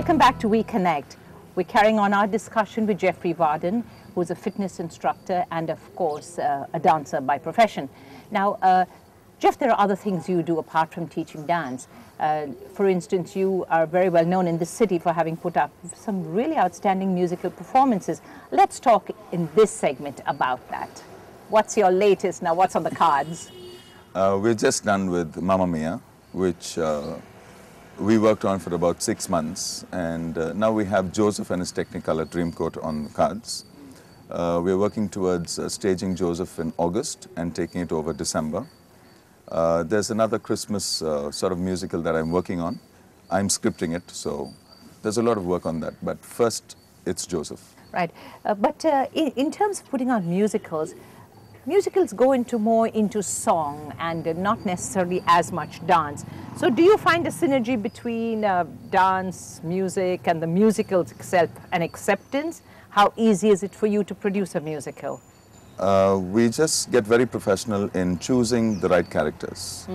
Welcome back to We Connect. We're carrying on our discussion with Jeffrey Vardon, who's a fitness instructor and, of course, a dancer by profession. Now, Jeff, there are other things you do apart from teaching dance. For instance, you are very well known in the city for having put up some really outstanding musical performances. Let's talk in this segment about that. What's your latest now? What's on the cards? We're just done with Mamma Mia, which we worked on for about 6 months, and now we have Joseph and his Technicolor Dreamcoat on the cards. We're working towards staging Joseph in August and taking it over December. There's another Christmas sort of musical that I'm working on. I'm scripting it, so there's a lot of work on that, but first it's Joseph. Right, but in terms of putting on musicals go more into song and not necessarily as much dance. So do you find a synergy between dance, music, and the musicals itself and acceptance? How easy is it for you to produce a musical? We just get very professional in choosing the right characters.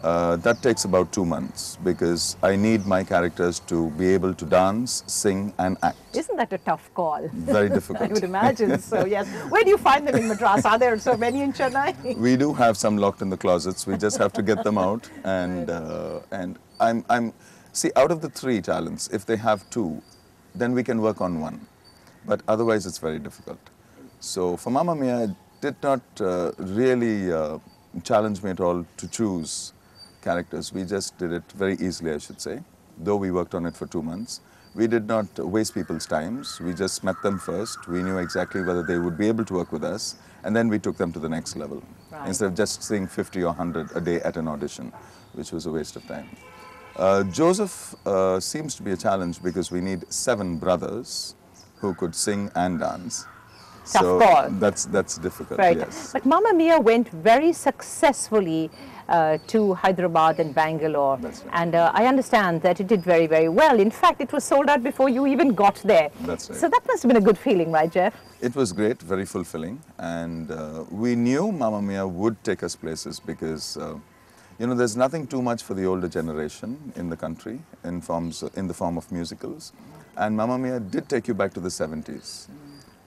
That takes about 2 months because I need my characters to be able to dance, sing and act. Isn't that a tough call? Very difficult. I would imagine so, yes. Where do you find them in Madras? Are there so many in Chennai? We do have some locked in the closets. We just have to get them out. And see, out of the 3 talents, if they have 2, then we can work on 1. But otherwise it's very difficult. So for Mamma Mia, it did not really challenge me at all to choose characters. We just did it very easily, I should say, though we worked on it for 2 months. We did not waste people's times. We just met them first. We knew exactly whether they would be able to work with us, and then we took them to the next level. Right. Instead of just seeing 50 or 100 a day at an audition, which was a waste of time. Joseph seems to be a challenge because we need 7 brothers who could sing and dance. Tough call. That's difficult, right. Yes. But Mamma Mia went very successfully to Hyderabad and Bangalore. That's right. And I understand that it did very, very well. In fact, it was sold out before you even got there. That's right. So that must have been a good feeling, right, Jeff? It was great, very fulfilling. And we knew Mamma Mia would take us places because, you know, there's nothing too much for the older generation in the country in the form of musicals. And Mamma Mia did take you back to the 70s.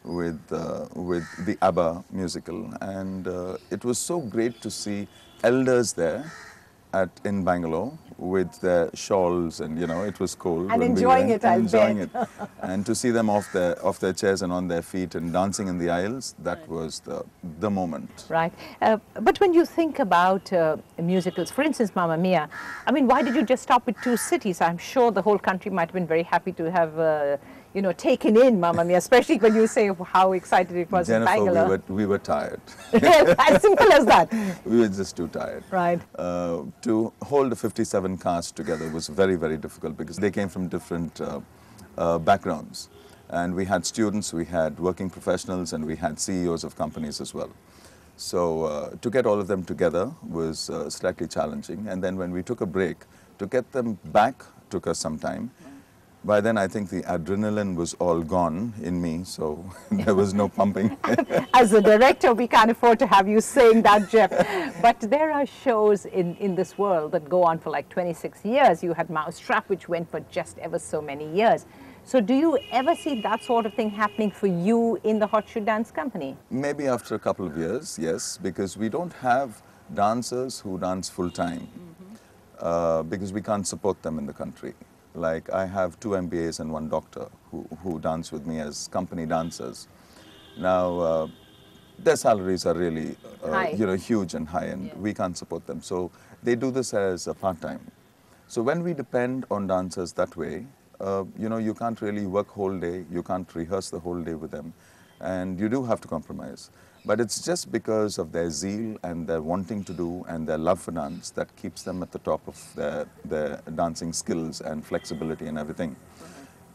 With the ABBA musical, and it was so great to see elders there in Bangalore with their shawls, and you know it was cold and enjoying it. And to see them off their chairs and on their feet and dancing in the aisles, that was the moment. Right, but when you think about musicals, for instance, Mamma Mia, I mean, why did you just stop with 2 cities? I'm sure the whole country might have been very happy to have. You know, taken in Mamma Mia, especially when you say how excited it was Jennifer, in Bangalore. we were tired. As simple as that. We were just too tired. Right. To hold a 57 cast together was very, very difficult because they came from different backgrounds. And we had students, we had working professionals, and we had CEOs of companies as well. So to get all of them together was slightly challenging. And then when we took a break, to get them back took us some time. By then, I think the adrenaline was all gone in me, so there was no pumping. As a director, we can't afford to have you saying that, Jeff. But there are shows in this world that go on for like 26 years. You had Mousetrap, which went for just ever so many years. So do you ever see that sort of thing happening for you in the Hot Shoe Dance Company? Maybe after a couple of years, yes, because we don't have dancers who dance full-time, because we can't support them in the country. Like I have 2 MBAs and 1 doctor who dance with me as company dancers. Now, their salaries are really you know, huge and high, and we can't support them. So they do this as a part-time. So when we depend on dancers that way, you know, you can't really work whole day, you can't rehearse the whole day with them, and you do have to compromise. But it's just because of their zeal and their wanting to do and their love for dance that keeps them at the top of their dancing skills and flexibility and everything.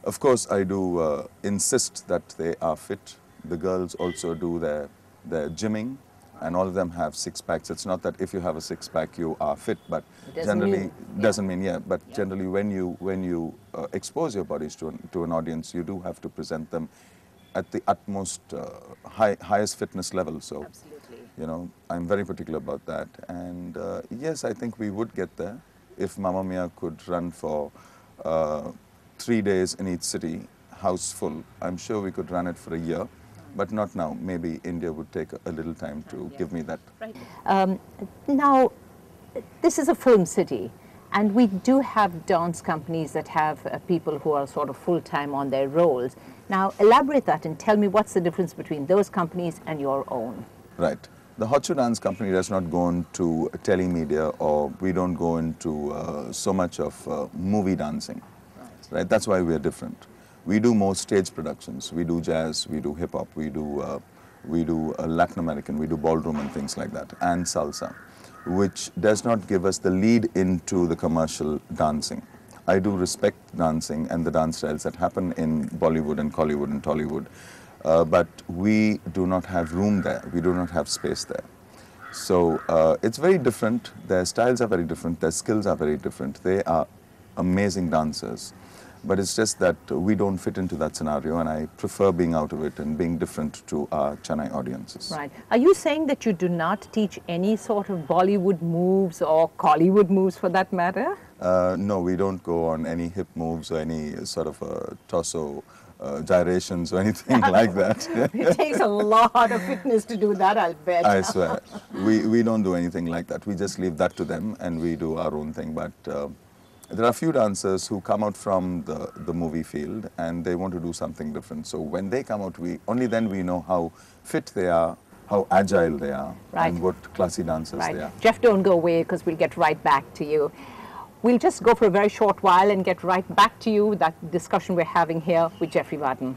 Of course, I do insist that they are fit. The girls also do their gymming, and all of them have 6-packs. It's not that if you have a 6-pack you are fit, but generally generally when you expose your bodies to an audience, you do have to present them at the utmost highest fitness level. So, absolutely. You know, I'm very particular about that. And yes, I think we would get there if Mamma Mia could run for 3 days in each city, house full. I'm sure we could run it for a year, but not now. Maybe India would take a little time to give me that. Right. Now, this is a film city, and we do have dance companies that have people who are sort of full-time on their roles. Now, elaborate that and tell me what's the difference between those companies and your own. Right. The Hot Shoe Dance Company does not go into telemedia, or we don't go into so much of movie dancing. Right. That's why we are different. We do more stage productions. We do jazz, we do hip-hop, we do Latin American, we do ballroom and things like that, and salsa, which does not give us the lead into the commercial dancing. I do respect dancing and the dance styles that happen in Bollywood and Collywood and Tollywood, but we do not have room there. We do not have space there. So it's very different. Their styles are very different. Their skills are very different. They are amazing dancers. But it's just that we don't fit into that scenario, and I prefer being out of it and being different to our Chennai audiences. Right. Are you saying that you do not teach any sort of Bollywood moves or Collywood moves for that matter? No, we don't go on any hip moves or any sort of torso gyrations or anything like that. It takes a lot of fitness to do that, I'll bet. I swear. We don't do anything like that. We just leave that to them and we do our own thing. But there are a few dancers who come out from the movie field and they want to do something different. So when they come out, only then we know how fit they are, how agile they are, and what classy dancers they are. Jeff, don't go away because we'll get right back to you. We'll just go for a very short while and get right back to you with that discussion we're having here with Jeffrey Vardon.